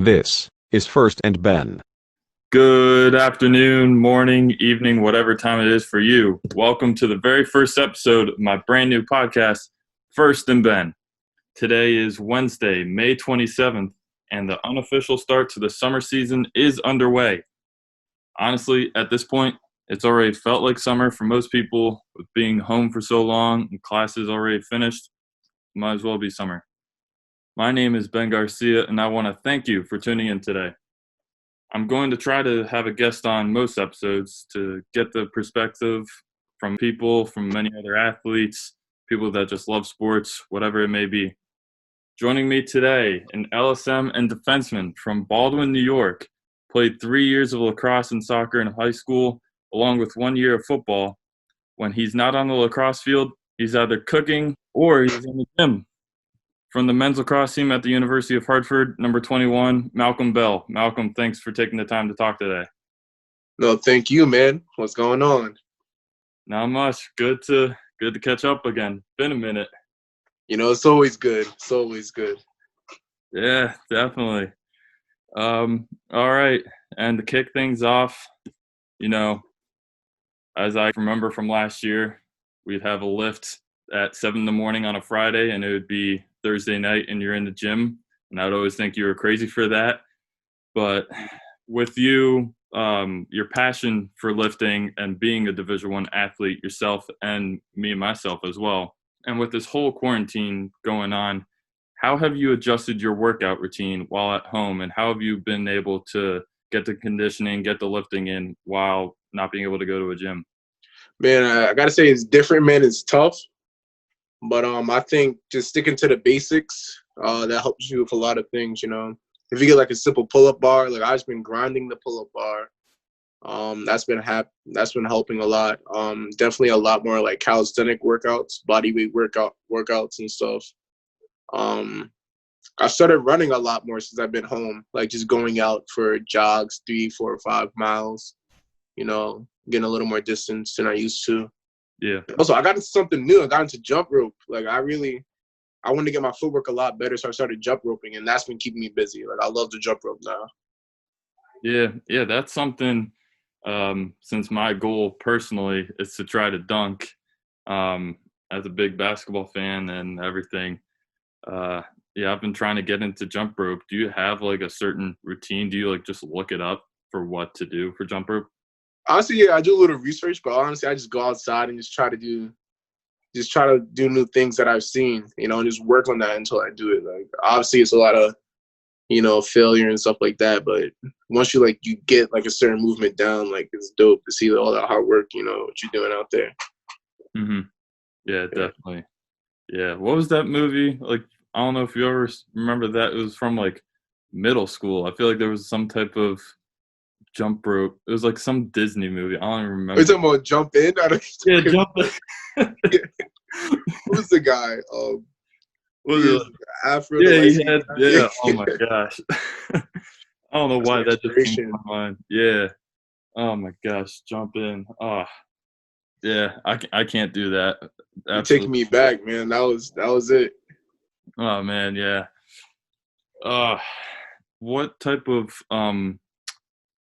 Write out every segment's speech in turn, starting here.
This is First and Ben. Good afternoon, morning, evening, whatever time it is for you. Welcome to the very first episode of my brand new podcast, First and Ben. Today is Wednesday, May 27th, and the unofficial start to the summer season is underway. Honestly, at this point, it's already felt like summer for most people with being home for so long and classes already finished. Might as well be summer. My name is Ben Garcia, and I want to thank you for tuning in today. I'm going to try to have a guest on most episodes to get the perspective from people, from many other athletes, people that just love sports, whatever it may be. Joining me today, an LSM and defenseman from Baldwin, New York, played 3 years of lacrosse and soccer in high school, along with 1 year of football. When he's not on the lacrosse field, he's either cooking or he's in the gym. From the men's lacrosse team at the University of Hartford, number 21, Malcolm Bell. Malcolm, thanks for taking the time to talk today. No, thank you, man. What's going on? Not much. Good to catch up again. Been a minute. It's always good. It's always good. Yeah, definitely. All right. And to kick things off, as I remember from last year, we'd have a lift at 7 a.m. on a Friday, and it would be Thursday night, and you're in the gym. And I would always think you were crazy for that. But with you, your passion for lifting and being a Division I athlete yourself, and me and myself as well, and with this whole quarantine going on, how have you adjusted your workout routine while at home, and how have you been able to get the conditioning, get the lifting in while not being able to go to a gym? Man, I gotta say it's different, man. It's tough. But I think just sticking to the basics, that helps you with a lot of things, If you get like a simple pull-up bar, like I've just been grinding the pull-up bar. That's been helping a lot. Definitely a lot more like calisthenic workouts, body weight workouts and stuff. I started running a lot more since I've been home, like just going out for jogs, 3, 4, or 5 miles, getting a little more distance than I used to. Yeah. Also, I got into something new. I got into jump rope. Like I wanted to get my footwork a lot better, so I started jump roping, and that's been keeping me busy. Like I love to jump rope now. Yeah, that's something. Since my goal personally is to try to dunk, as a big basketball fan and everything. I've been trying to get into jump rope. Do you have like a certain routine? Do you like just look it up for what to do for jump rope? Honestly, yeah, I do a little research, but honestly, I just go outside and just try to do new things that I've seen, and just work on that until I do it. Like obviously, it's a lot of failure and stuff like that, but once you get like a certain movement down, like it's dope to see all that hard work, what you're doing out there. Mm-hmm. Yeah, definitely. Yeah, what was that movie? Like, I don't know if you ever remember that. It was from like middle school. I feel like there was some type of jump rope. It was like some Disney movie. I don't even remember. Are you talking about Jump In? Yeah, Jump In. Who's the guy? Was it? Afro. Yeah, he had. Yeah. Oh my gosh. I don't know why that just came to my mind. Yeah. Oh my gosh, Jump In. Oh. Yeah, I can't do that. You're taking me back, man. That was it. Oh man, yeah. What type of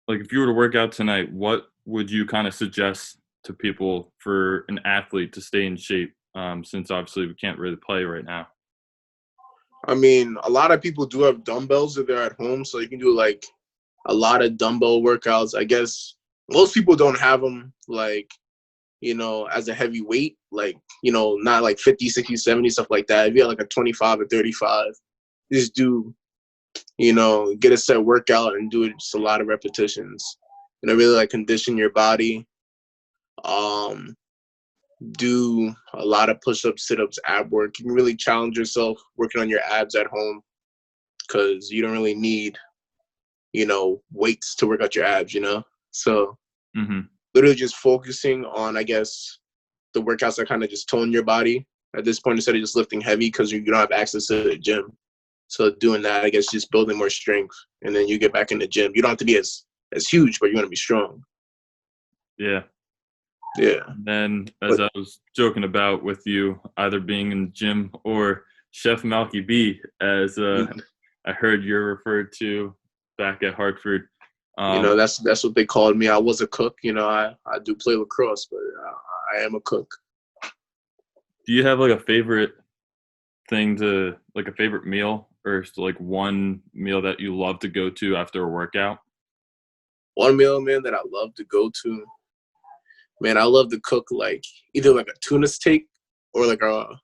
like if you were to work out tonight, what would you kind of suggest to people for an athlete to stay in shape? Since obviously we can't really play right now. I mean, a lot of people do have dumbbells if they're at home, so you can do like a lot of dumbbell workouts. I guess most people don't have them like, as a heavy weight, like, not like 50, 60, 70, stuff like that. If you have like a 25 or 35, just do, get a set workout and do it just a lot of repetitions. Really like condition your body. Do a lot of push-ups, sit-ups, ab work. You can really challenge yourself working on your abs at home because you don't really need, weights to work out your abs, So literally just focusing on, I guess, the workouts that kind of just tone your body at this point instead of just lifting heavy because you don't have access to the gym. So doing that, I guess, just building more strength, and then you get back in the gym. You don't have to be as huge, but you want to be strong. Yeah. Yeah. And then, as I was joking about with you, either being in the gym or Chef Malky B, as I heard you're referred to back at Hartford. That's what they called me. I was a cook. I do play lacrosse, but I am a cook. Do you have like a favorite like a favorite meal, or like one meal that you love to go to after a workout? One meal, man, that I love to go to. Man, I love to cook like either like a tuna steak or like a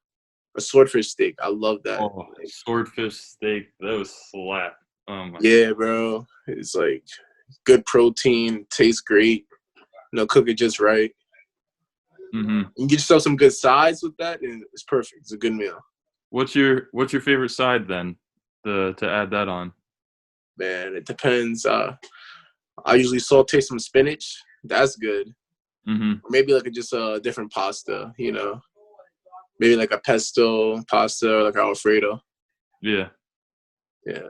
swordfish steak. I love that. Oh, swordfish steak, those slap. Oh my. Yeah, bro. It's like good protein, tastes great. Cook it just right. Mm-hmm. You can get yourself some good sides with that, and it's perfect. It's a good meal. What's your favorite side then, to add that on? Man, it depends. I usually saute some spinach. That's good. Mm-hmm. Or maybe like just a different pasta. Maybe like a pesto pasta or like Alfredo. Yeah. Yeah.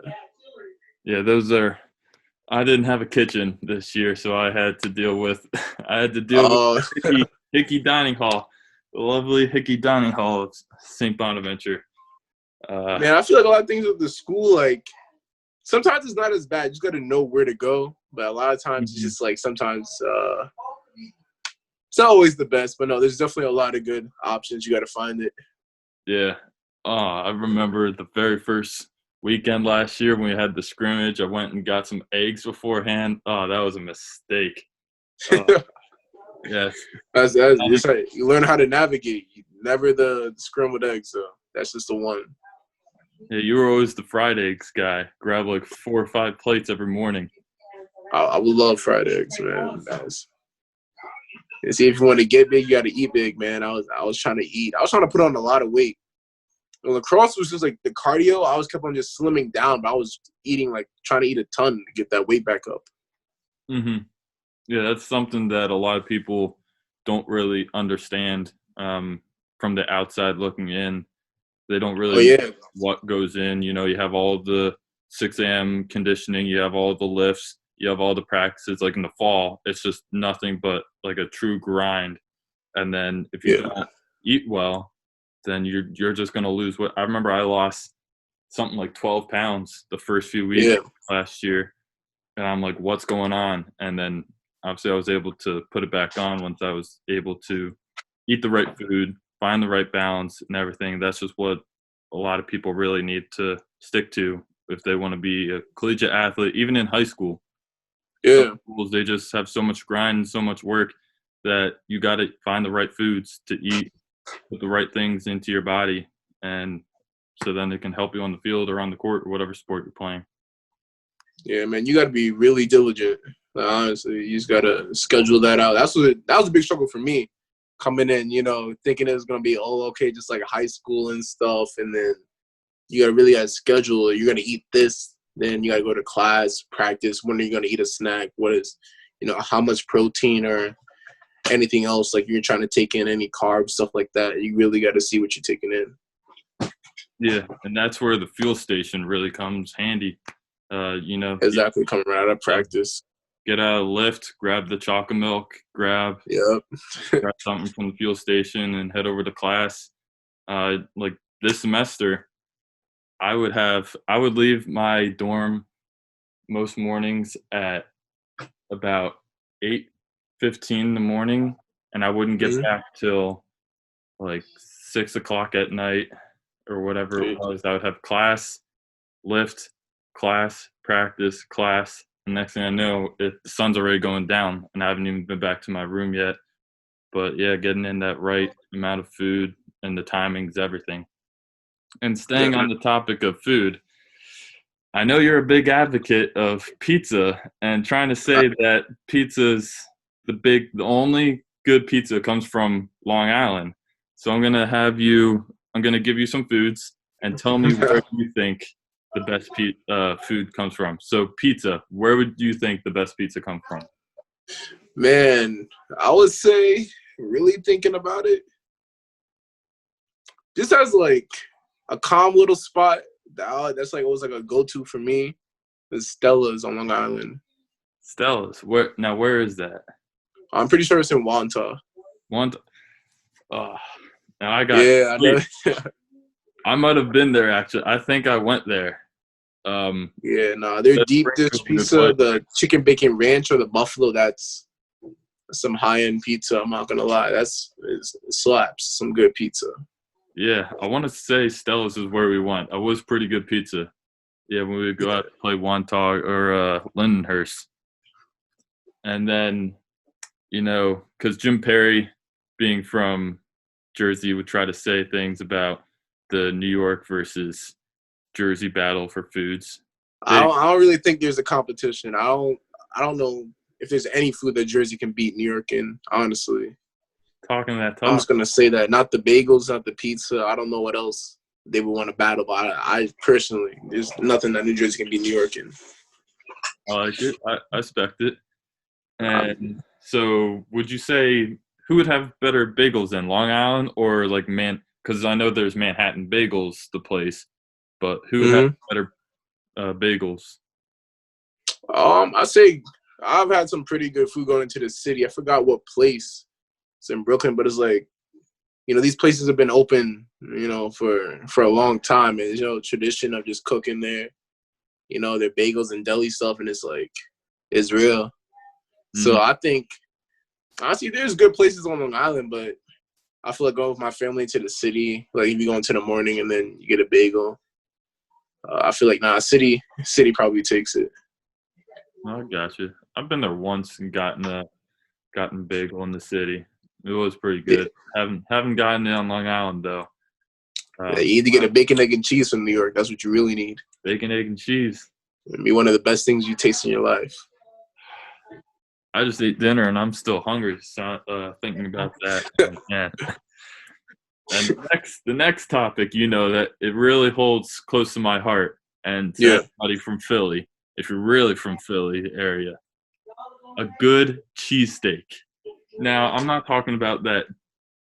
Yeah, those are. I didn't have a kitchen this year, so I had to deal with Hickey Dining Hall, the lovely Hickey Dining Hall of St. Bonaventure. Man, I feel like a lot of things with the school, like sometimes it's not as bad. You just got to know where to go. But a lot of times it's just like sometimes it's not always the best. But no, there's definitely a lot of good options. You got to find it. Yeah. I remember the very first weekend last year when we had the scrimmage. I went and got some eggs beforehand. Oh, that was a mistake. Yes. That's just right. You learn how to navigate. Never the scrambled eggs, though. That's just the one. Yeah, you were always the fried eggs guy. Grab like 4 or 5 plates every morning. I would love fried eggs, man. See, if you want to get big, you got to eat big, man. I was trying to eat. I was trying to put on a lot of weight. And lacrosse was just like the cardio. I was kept on just slimming down, but I was eating trying to eat a ton to get that weight back up. Mm-hmm. Yeah, that's something that a lot of people don't really understand from the outside looking in. They don't really know what goes in. You have all the 6 a.m. conditioning. You have all the lifts. You have all the practices. Like in the fall, it's just nothing but like a true grind. And then if you don't eat well, then you're just going to lose weight. I remember I lost something like 12 pounds the first few weeks last year. And I'm like, what's going on? And then obviously I was able to put it back on once I was able to eat the right food, find the right balance and everything. That's just what a lot of people really need to stick to if they want to be a collegiate athlete, even in high school. Yeah. Some schools, they just have so much grind and so much work that you got to find the right foods to eat, put the right things into your body, and so then it can help you on the field or on the court or whatever sport you're playing. Yeah, man, you got to be really diligent. Honestly, you just got to schedule that out. That was a big struggle for me coming in, thinking it was going to be, just like high school and stuff. And then you got to really schedule. You're going to eat this. Then you got to go to class, practice. When are you going to eat a snack? What is, how much protein or anything else, like you're trying to take in any carbs, stuff like that. You really got to see what you're taking in. Yeah, and that's where the fuel station really comes handy. Exactly, coming right out of practice. Get out of the lift, grab the chocolate milk, grab something from the fuel station and head over to class. Like this semester, I would leave my dorm most mornings at about 8:15 in the morning, and I wouldn't get back till like 6 o'clock at night or whatever it was. I would have class, lift, class, practice, class. And next thing I know, the sun's already going down, and I haven't even been back to my room yet. But yeah, getting in that right amount of food and the timing's everything. And staying on the topic of food, I know you're a big advocate of pizza, and trying to say that pizza's the only good pizza comes from Long Island. So I'm going to give you some foods and tell me where you think the best food comes from. So pizza, where would you think the best pizza comes from? Man, I would say, really thinking about it, just as like a calm little spot, that's like always like a go-to for me, is Stella's on Long Island. Stella's? Where is that? I'm pretty sure it's in Wanta. Oh, now I got. Yeah, I know. I might have been there, actually. I think I went there. Yeah, their the deep sprinkles dish are good pizza, place. the chicken bacon ranch or the buffalo, that's some high-end pizza. I'm not gonna lie, it slaps. Some good pizza. Yeah, I want to say Stella's is where we went. It was pretty good pizza. Yeah, when we would go out to play Wantagh or Lindenhurst. And then, because Jim Perry, being from Jersey, would try to say things about the New York versus Jersey battle for foods. I don't really think there's a competition. I don't know if there's any food that Jersey can beat New York in, honestly. Talking that talk. I'm just gonna say that. Not the bagels, not the pizza. I don't know what else they would want to battle, but I personally, there's nothing that New Jersey can beat New York in. I like it. I respect it. And so would you say who would have better bagels then, Long Island or like because I know there's Manhattan Bagels, the place, but who would have better bagels? I say I've had some pretty good food going into the city. I forgot what place. It's in Brooklyn, but it's like, these places have been open, for a long time. And, tradition of just cooking there, their bagels and deli stuff. And it's like, it's real. So I think, honestly, there's good places on Long Island, but I feel like going with my family to the city, like if you go into the morning and then you get a bagel, I feel like, city probably takes it. I gotcha. I've been there once and gotten bagel in the city. It was pretty good. Yeah. Haven't gotten it on Long Island though. You need to get a bacon, egg, and cheese from New York. That's what you really need. Bacon, egg, and cheese. It'd be one of the best things you taste in your life. I just ate dinner and I'm still hungry. So thinking about that. Yeah. And the next topic, that it really holds close to my heart, and to everybody from Philly, if you're really from Philly area, a good cheesesteak. Now, I'm not talking about that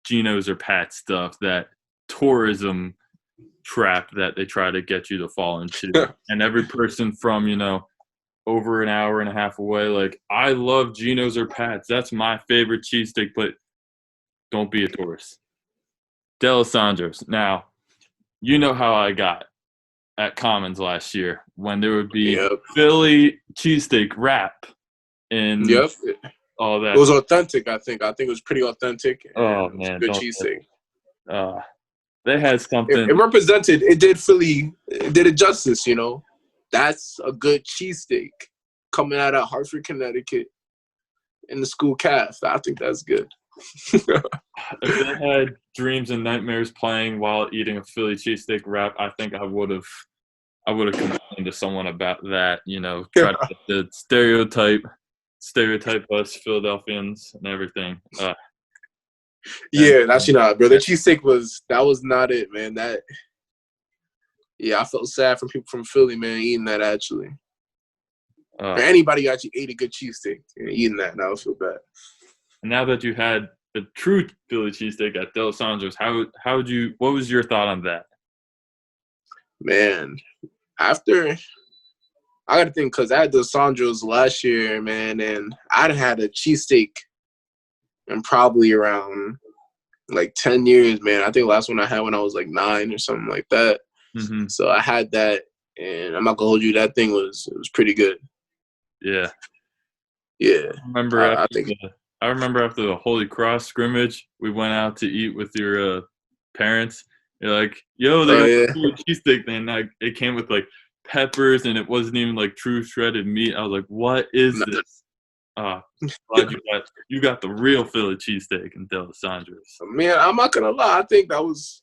Geno's or Pat stuff, that tourism trap that they try to get you to fall into. And every person from, over an hour and a half away, like, I love Geno's or Pat's. That's my favorite cheesesteak, but don't be a tourist. D'Alessandro's. Now, you know how I got at Commons last year when there would be Philly cheesesteak wrap and all that. It was authentic, I think. I think it was pretty authentic. Oh, man. Good cheesesteak. They had something. It represented, it did Philly, it did it justice, That's a good cheesesteak coming out of Hartford, Connecticut in the school caf. I think that's good. If they had dreams and nightmares playing while eating a Philly cheesesteak wrap, I think I would have complained to someone about that, try to get the stereotype us Philadelphians and everything. That's bro. The cheesesteak was not it, man. I felt sad for people from Philly, man, eating that actually. For anybody who actually ate a good cheesesteak and eating that, I would feel bad. And now that you had the true Philly cheesesteak at D'Alessandro's, what was your thought on that? Man, after I got to think, because I had D'Alessandro's last year, man, and I'd had a cheesesteak in probably around like 10 years, man. I think the last one I had when I was like 9 or something like that. Mm-hmm. So I had that, and I'm not gonna hold you. That thing was pretty good. Yeah. Yeah. I remember after the Holy Cross scrimmage, we went out to eat with your parents. You're like, yo, they got a cheesesteak. And it came with like peppers, and it wasn't even like true shredded meat. I was like, what is this? Glad you got the real Philly cheesesteak in D'Alessandro's. Man, I'm not gonna lie. I think that was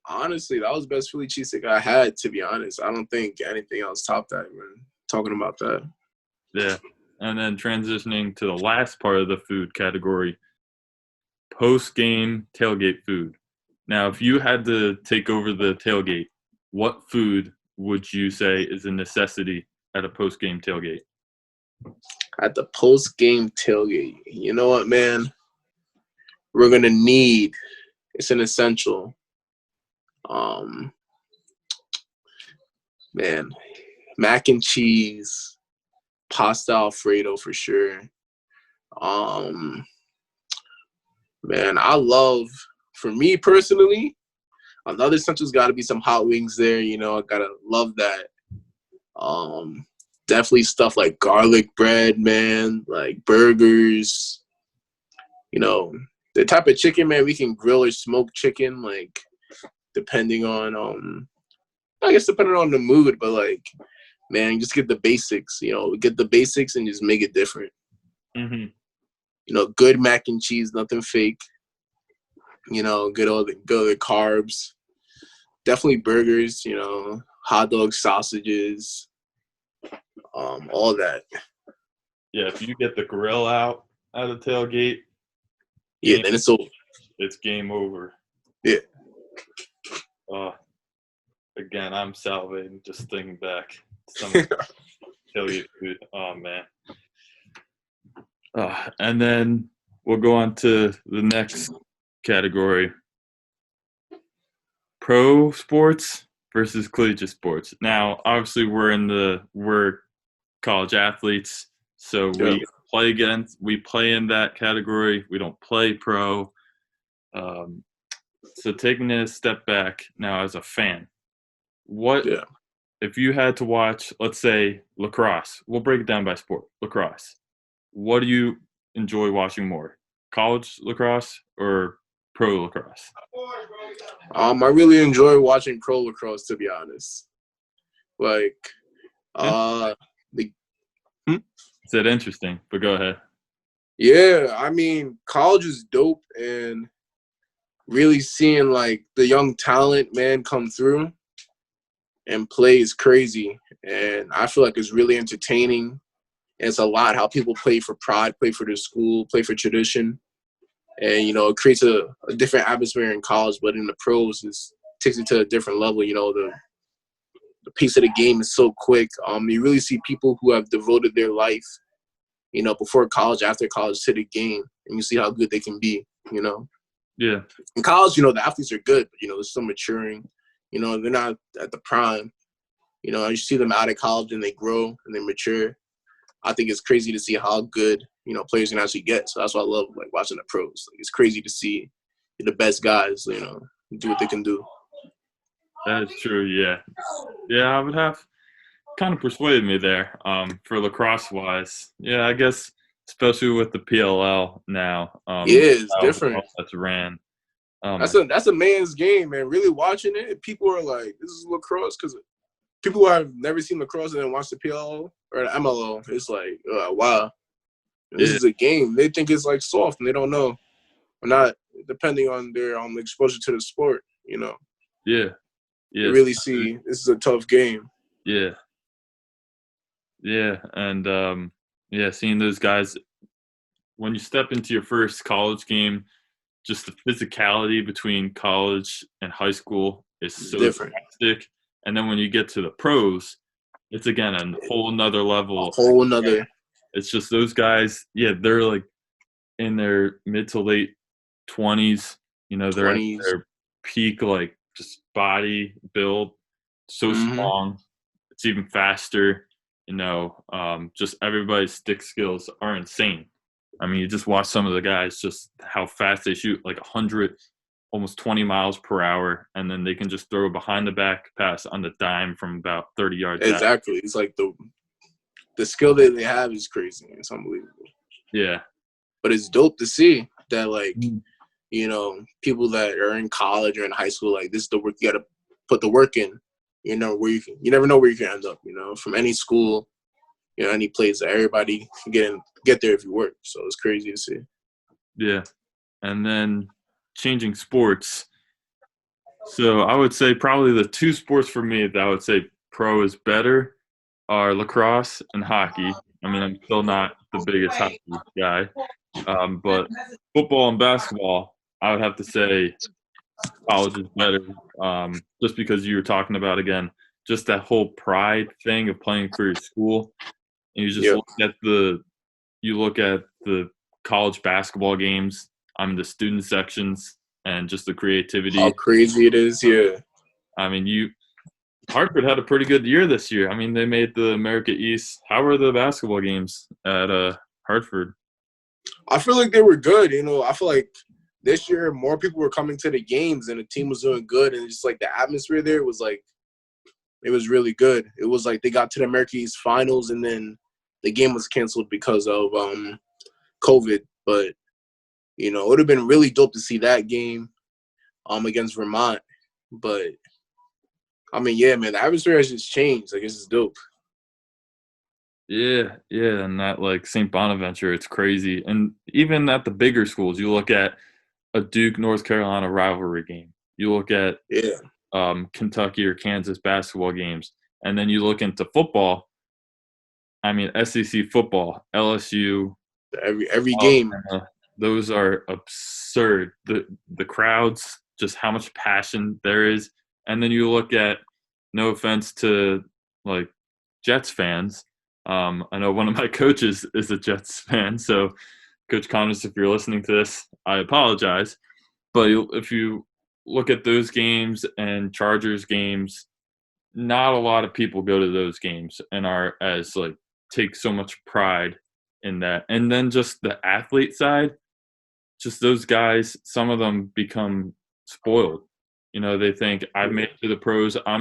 the best Philly cheesesteak I had, to be honest. I don't think anything else topped that, man. Talking about that. Yeah. And then transitioning to the last part of the food category, post-game tailgate food. Now, if you had to take over the tailgate, what food would you say is a necessity at a post-game tailgate? At the post-game tailgate, you know what, man? We're going to need, it's an essential, man, mac and cheese, pasta Alfredo for sure. Man, for me personally, another essential's got to be some hot wings there. I gotta love that. Definitely stuff like garlic bread, man, like burgers. You know, the type of chicken, man, we can grill or smoke chicken, like depending on I guess depending on the mood, but like, man, just get the basics. Get the basics and just make it different. Mm-hmm. Good mac and cheese, nothing fake. Get all the carbs. Definitely burgers. Hot dogs, sausages, all that. Yeah, if you get the grill out at a tailgate, Yeah, then it's over. It's game over. Yeah. Again, I'm salivating just thinking back. Some tailgate food. Oh man. And then we'll go on to the next category: pro sports versus collegiate sports. Now, obviously, we're college athletes, so we play in that category. We don't play pro. So taking a step back now as a fan, if you had to watch, let's say, lacrosse? We'll break it down by sport. Lacrosse. What do you enjoy watching more? College lacrosse or pro lacrosse? I really enjoy watching pro lacrosse, to be honest. Like, Is that interesting? But go ahead. Yeah, I mean, college is dope, and really seeing like the young talent, man, come through and play is crazy. And I feel like it's really entertaining. It's a lot how people play for pride, play for their school, play for tradition. And, it creates a different atmosphere in college, but in the pros, it takes it to a different level. The pace of the game is so quick. You really see people who have devoted their life, before college, after college, to the game, and you see how good they can be, Yeah. In college, the athletes are good, but, they're still maturing. They're not at the prime. You see them out of college and they grow and they mature. I think it's crazy to see how good, players can actually get. So that's why I love, like, watching the pros. Like, it's crazy to see the best guys, do what they can do. That is true, yeah. Yeah, I would have kind of persuaded me there for lacrosse-wise. Yeah, I guess especially with the PLL now. It's different. That's ran. That's a man's game, man. Really watching it, people are like, this is lacrosse, because people who have never seen lacrosse and then watch the PLL or the MLO, it's like, wow. This is a game. They think it's like soft and they don't know. Or not, depending on their exposure to the sport, Yeah. You really see this is a tough game. Yeah. Yeah. And seeing those guys, when you step into your first college game, just the physicality between college and high school is so different. drastic. And then when you get to the pros, it's again a whole nother level. It's just those guys, they're like in their mid to late 20s. They're at their peak, like just body build, so strong. It's even faster. Just everybody's stick skills are insane. I mean, you just watch some of the guys, just how fast they shoot, like 100, almost 20 miles per hour, and then they can just throw a behind the back pass on the dime from about 30 yards Exactly. Out. It's like the skill that they have is crazy. It's unbelievable. Yeah. But it's dope to see that, like, people that are in college or in high school, like, this is the work you got to put the work in. You never know where you can end up. From any school, any place, everybody can get there if you work. So it's crazy to see. Yeah, and then changing sports. So I would say probably the two sports for me that I would say pro is better are lacrosse and hockey. I mean, I'm still not the biggest hockey guy, but football and basketball, I would have to say college is better, just because you were talking about, again, just that whole pride thing of playing for your school. And you just look at the college basketball games, the student sections, and just the creativity. How crazy it is, yeah. I mean, Hartford had a pretty good year this year. I mean, they made the America East. How were the basketball games at Hartford? I feel like they were good. I feel like this year more people were coming to the games and the team was doing good, and just like the atmosphere there was like It was really good. It was like they got to the American East Finals, and then the game was canceled because of COVID. But, you know, it would have been really dope to see that game against Vermont. But, I mean, yeah, man, the atmosphere has just changed. Like, it's just dope. Yeah, yeah, and that, like, St. Bonaventure, it's crazy. And even at the bigger schools, you look at a Duke, North Carolina rivalry game. You look at Yeah. Kentucky or Kansas basketball games, and then you look into football. I mean, SEC football, LSU, Every game. Alabama, those are absurd. The crowds, just how much passion there is. And then you look at, no offense to, like, Jets fans. I know one of my coaches is a Jets fan, so Coach Connors, if you're listening to this, I apologize. But if you look at those games and Chargers games, not a lot of people go to those games and are as, like, take so much pride in that. And then just the athlete side, just those guys, some of them become spoiled. You know, they think, I've made it to the pros, I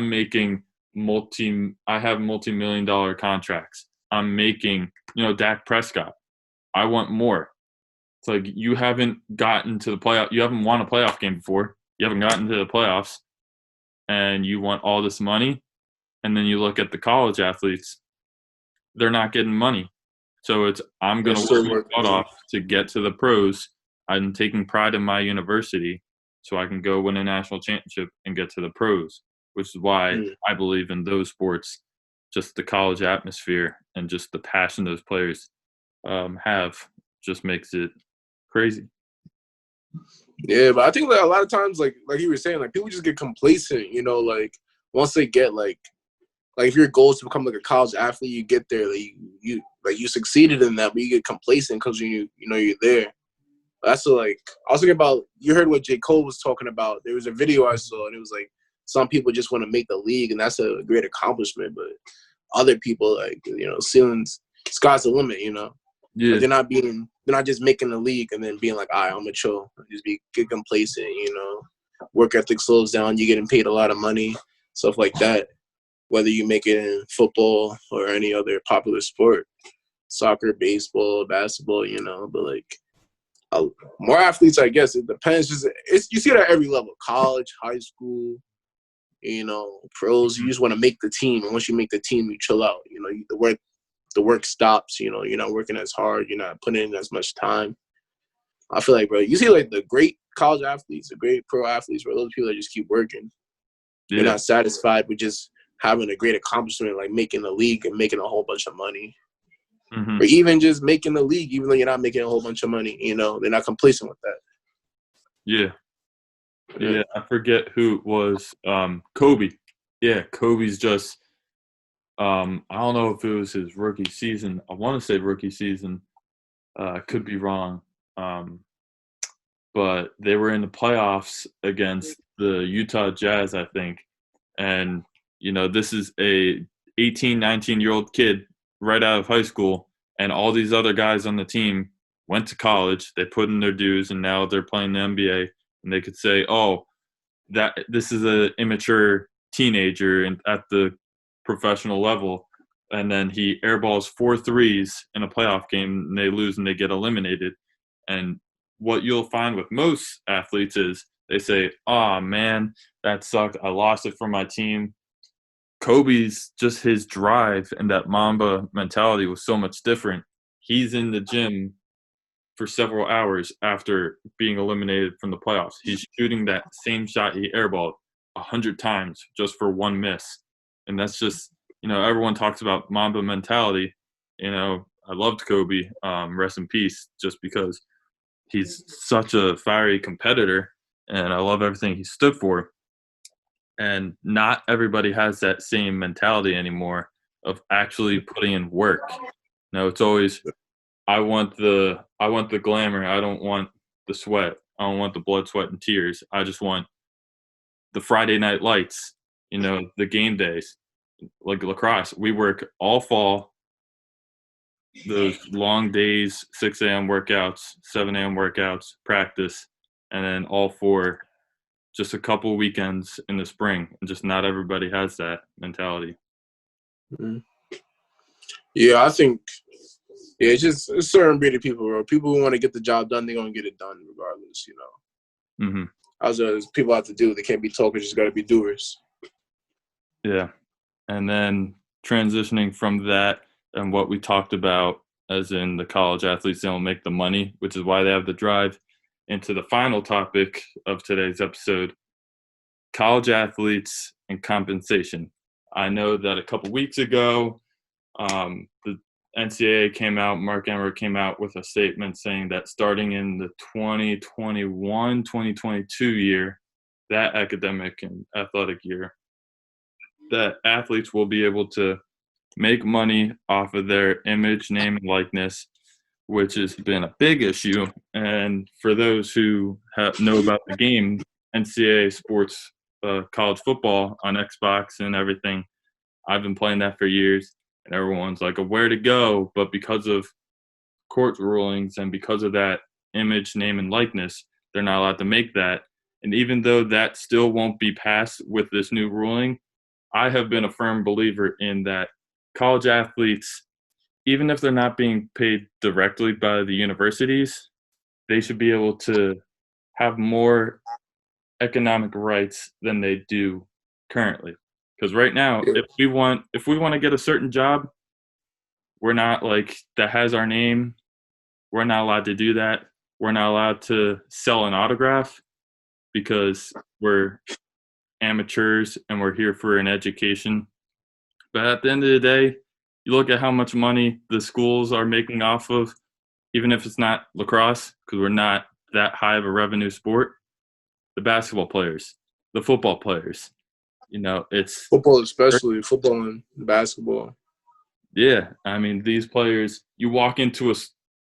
have multi-million-dollar contracts. I'm making, Dak Prescott. I want more. It's like, you haven't gotten to the playoff. You haven't won a playoff game before. You haven't gotten to the playoffs, and you want all this money. And then you look at the college athletes, they're not getting money. So it's, I'm going to work my butt off to get to the pros. I'm taking pride in my university so I can go win a national championship and get to the pros, which is why I believe in those sports, just the college atmosphere and just the passion those players have just makes it crazy. Yeah, but I think that a lot of times, like you were saying, like, people just get complacent, you know, like, once they get, like if your goal is to become, like, a college athlete, you get there, like, you succeeded in that, but you get complacent because you know you're there. That's like, I was thinking about, you heard what J. Cole was talking about. There was a video I saw, and it was like, some people just want to make the league, and that's a great accomplishment, but other people, like, you know, sky's the limit, you know. Yeah. Like, they're not just making the league and then being like, all right, I'm mature. Just get complacent, you know. Work ethic slows down. You're getting paid a lot of money, stuff like that. Whether you make it in football or any other popular sport, soccer, baseball, basketball, you know. But, like, more athletes, I guess, it depends. You see it at every level: college, high school, you know, pros. You just want to make the team, and once you make the team, you chill out. You know, the work stops. You know, you're not working as hard. You're not putting in as much time. I feel like, bro, you see, like, the great college athletes, the great pro athletes, where those people that just keep working. Yeah. They're not satisfied with just having a great accomplishment, like making the league and making a whole bunch of money. Mm-hmm. Or even just making the league, even though you're not making a whole bunch of money, you know, they're not complacent with that. Yeah. Yeah, I forget who it was. Kobe. Yeah, Kobe's just I don't know if it was his rookie season. I want to say rookie season. Could be wrong. But they were in the playoffs against the Utah Jazz, I think. And, you know, this is a 18, 19-year-old kid right out of high school, and all these other guys on the team went to college. They put in their dues, and now they're playing the NBA. And they could say, oh, that this is an immature teenager at the professional level. And then he airballs 4 threes in a playoff game, and they lose and they get eliminated. And what you'll find with most athletes is they say, oh, man, that sucked. I lost it for my team. Kobe's, just his drive and that Mamba mentality was so much different. He's in the gym for several hours after being eliminated from the playoffs. He's shooting that same shot he airballed 100 times just for one miss. And that's just, you know, everyone talks about Mamba mentality. You know, I loved Kobe, rest in peace, just because he's such a fiery competitor, and I love everything he stood for. And not everybody has that same mentality anymore of actually putting in work. No, it's always, I want the glamour. I don't want the sweat. I don't want the blood, sweat, and tears. I just want the Friday night lights, you know, the game days. Like lacrosse, we work all fall, those long days, 6 a.m. workouts, 7 a.m. workouts, practice, and then all 4 just a couple weekends in the spring, and just not everybody has that mentality. Mm-hmm. Yeah, I think it's just a certain breed of people, bro. People who want to get the job done, they're gonna get it done regardless, you know. Mm-hmm. As people have to do, they can't be talkers, just gotta be doers. Yeah. And then transitioning from that and what we talked about, as in the college athletes don't make the money, which is why they have the drive, into the final topic of today's episode, college athletes and compensation. I know that a couple weeks ago, the NCAA came out, Mark Emmert came out with a statement saying that starting in the 2021-2022 year, that academic and athletic year, that athletes will be able to make money off of their image, name, and likeness, which has been a big issue. And for those who know about the game, NCAA sports, college football on Xbox and everything, I've been playing that for years, and everyone's like, where to go? But because of court rulings and because of that image, name, and likeness, they're not allowed to make that. And even though that still won't be passed with this new ruling, I have been a firm believer in that college athletes, even if they're not being paid directly by the universities, they should be able to have more economic rights than they do currently. Because right now, if we want to get a certain job, we're not like that has our name, we're not allowed to do that. We're not allowed to sell an autograph because we're amateurs and we're here for an education. But at the end of the day, you look at how much money the schools are making off of, even if it's not lacrosse, because we're not that high of a revenue sport, the basketball players, the football players, it's football, especially football and basketball. Yeah, I mean, these players, you walk into a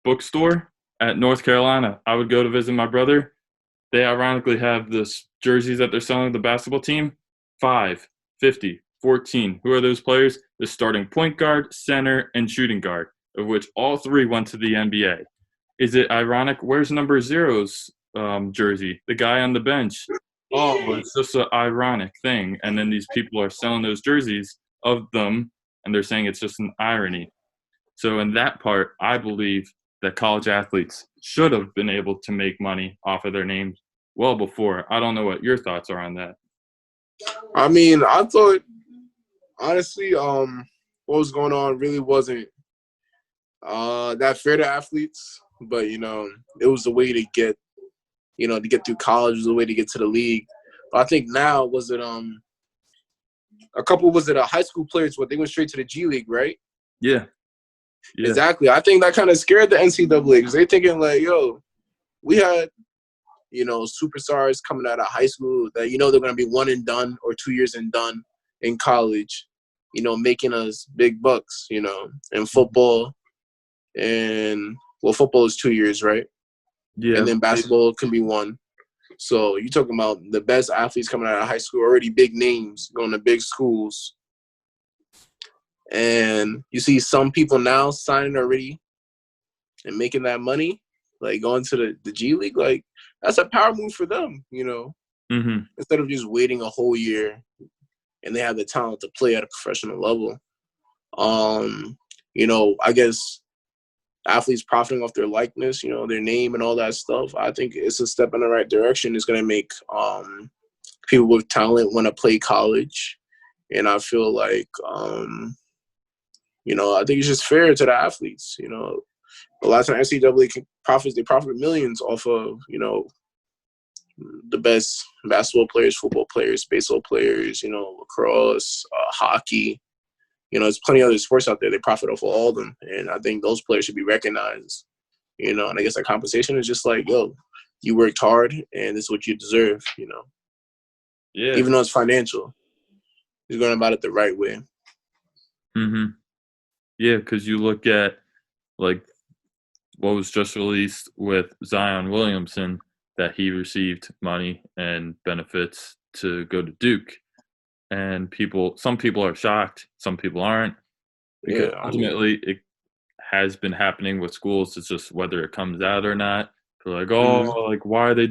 bookstore at North Carolina, I would go to visit my brother. They ironically have this jerseys that they're selling the basketball team, 5, 50, 14. Who are those players? The starting point guard, center, and shooting guard, of which all 3 went to the NBA. Is it ironic? Where's number 0's jersey? The guy on the bench. Oh, it's just an ironic thing. And then these people are selling those jerseys of them, and they're saying it's just an irony. So in that part, I believe that college athletes should have been able to make money off of their names well before. I don't know what your thoughts are on that. I mean, I thought, honestly, what was going on really wasn't that fair to athletes. But, it was the way to get, to get through college, was the way to get to the league. But I think now, was it high school players, they went straight to the G League, right? Yeah. Exactly. I think that kind of scared the NCAA because they're thinking like, we had, superstars coming out of high school that, they're going to be 1 and done or 2 years and done in college, making us big bucks, in football. And, football is 2 years, right? Yeah. And then basketball can be 1. So you're talking about the best athletes coming out of high school, already big names, going to big schools. And you see some people now signing already and making that money, like going to the G League. Like, that's a power move for them, Mm-hmm. Instead of just waiting a whole year and they have the talent to play at a professional level. I guess athletes profiting off their likeness, their name and all that stuff. I think it's a step in the right direction. It's going to make people with talent want to play college. And I feel like, I think it's just fair to the athletes. A lot of times NCAA they profit millions off of, the best basketball players, football players, baseball players, lacrosse, hockey. There's plenty of other sports out there. They profit off of all of them. And I think those players should be recognized, and I guess that compensation is just like, you worked hard and this is what you deserve, Yeah. Even though it's financial, you're going about it the right way. Mm-hmm. Yeah, because you look at, like, what was just released with Zion Williamson, that he received money and benefits to go to Duke. And some people are shocked, some people aren't. Because ultimately, it has been happening with schools. It's just whether it comes out or not. They're like, like, why are they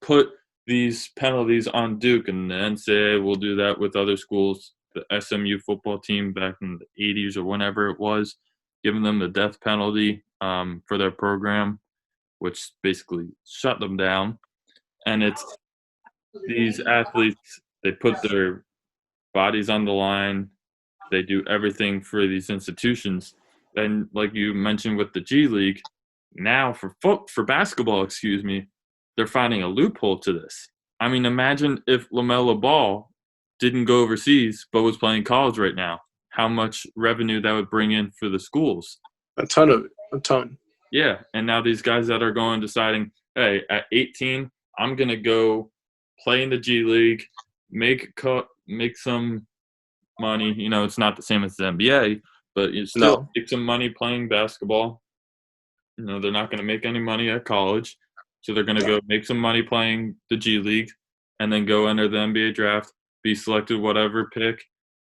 put these penalties on Duke, and the NCAA will do that with other schools. The SMU football team back in the 80s or whenever it was, giving them the death penalty for their program, which basically shut them down. And it's these athletes, they put their bodies on the line. They do everything for these institutions. And like you mentioned with the G League, now for basketball, they're finding a loophole to this. I mean, imagine if LaMelo Ball didn't go overseas but was playing college right now, how much revenue that would bring in for the schools. A ton. Yeah, and now these guys that are going deciding, hey, at 18, I'm going to go play in the G League, make some money. You know, it's not the same as the NBA, but you still make some money playing basketball. You know, they're not going to make any money at college, so they're going to go make some money playing the G League and then go enter the NBA draft, be selected whatever pick,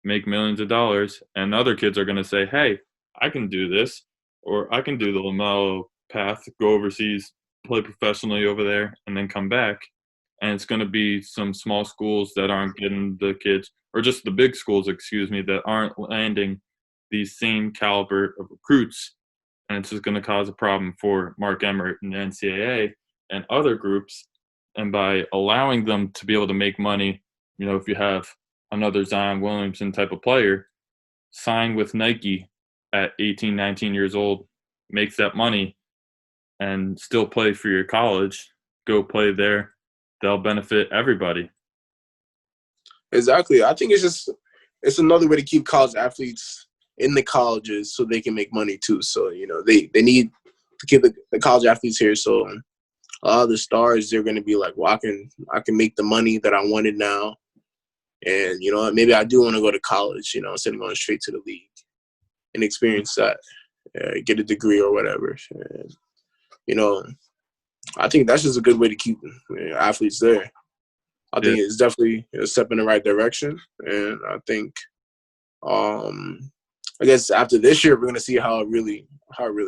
make millions of dollars, and other kids are going to say, hey, I can do this, or I can do the LaMelo path, go overseas, play professionally over there, and then come back. And it's going to be some small schools that aren't getting the kids, or just the big schools, that aren't landing these same caliber of recruits. And it's just going to cause a problem for Mark Emmert and the NCAA and other groups. And by allowing them to be able to make money, you know, if you have another Zion Williamson type of player, sign with Nike at 18, 19 years old, makes that money, and still play for your college, go play there. They'll benefit everybody. Exactly. I think it's another way to keep college athletes in the colleges so they can make money too. So, you know, they need to keep the college athletes here. So the stars, they're going to be like, well, I can make the money that I wanted now. And, you know, maybe I do want to go to college, you know, instead of going straight to the league and experience that, get a degree or whatever. And, you know, I think that's just a good way to keep athletes there. I think it's definitely a step in the right direction. And I think, I guess after this year, we're going to see how it really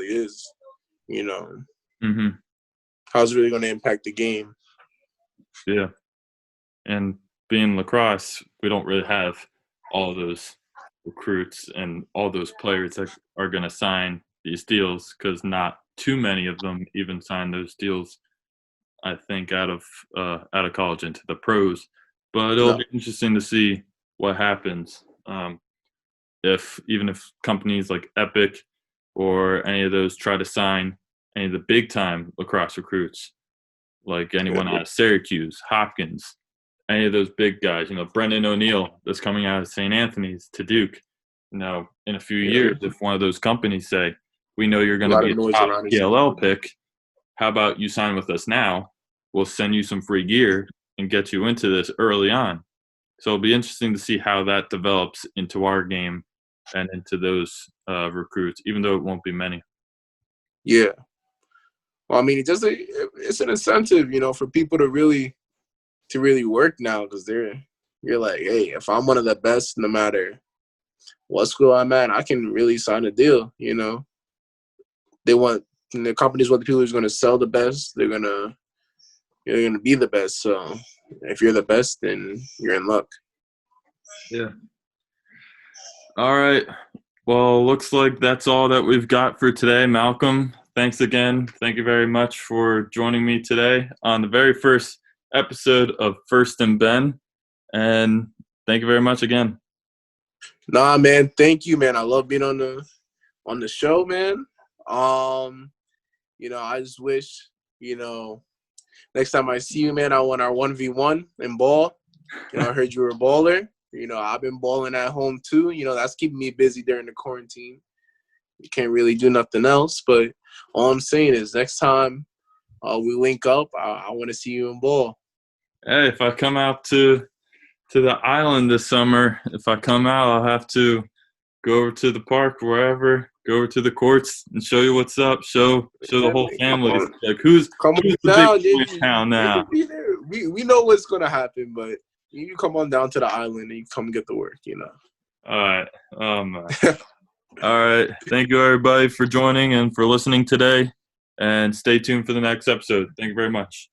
is, you know, how it's really going to impact the game. Yeah. And being lacrosse, we don't really have all of those recruits and all those players that are going to sign these deals, because not too many of them even sign those deals, I think, out of college into the pros. But it'll be interesting to see what happens if companies like Epic or any of those try to sign any of the big time lacrosse recruits, like anyone out of Syracuse, Hopkins, any of those big guys, you know, Brendan O'Neill that's coming out of St. Anthony's to Duke. You know, in a few years, if one of those companies say, we know you're going to be a top PLL pick, how about you sign with us now? We'll send you some free gear and get you into this early on. So it'll be interesting to see how that develops into our game and into those recruits, even though it won't be many. Yeah. Well, I mean, it's an incentive, you know, for people to really work now, because you're like, hey, if I'm one of the best, no matter what school I'm at, I can really sign a deal, you know. The companies want the people who's going to sell the best. You're going to be the best. So if you're the best, then you're in luck. Yeah. All right. Well, looks like that's all that we've got for today, Malcolm. Thanks again. Thank you very much for joining me today on the very first episode of First and Ben. And thank you very much again. Nah, man. Thank you, man. I love being on the show, man. You know, I just wish, you know, next time I see you, man, I want our 1v1 in ball. You know, I heard you were a baller. You know, I've been balling at home too. You know, that's keeping me busy during the quarantine. You can't really do nothing else. But all I'm saying is next time we link up, I want to see you in ball. Hey, if I come out to the island this summer, I'll have to go over to the park, wherever, go over to the courts and show you what's up. Show the whole family. Like, who's the down, big boy in town now? We know what's gonna happen, but you come on down to the island and you come get the work, you know. All right. All right. Thank you, everybody, for joining and for listening today. And stay tuned for the next episode. Thank you very much.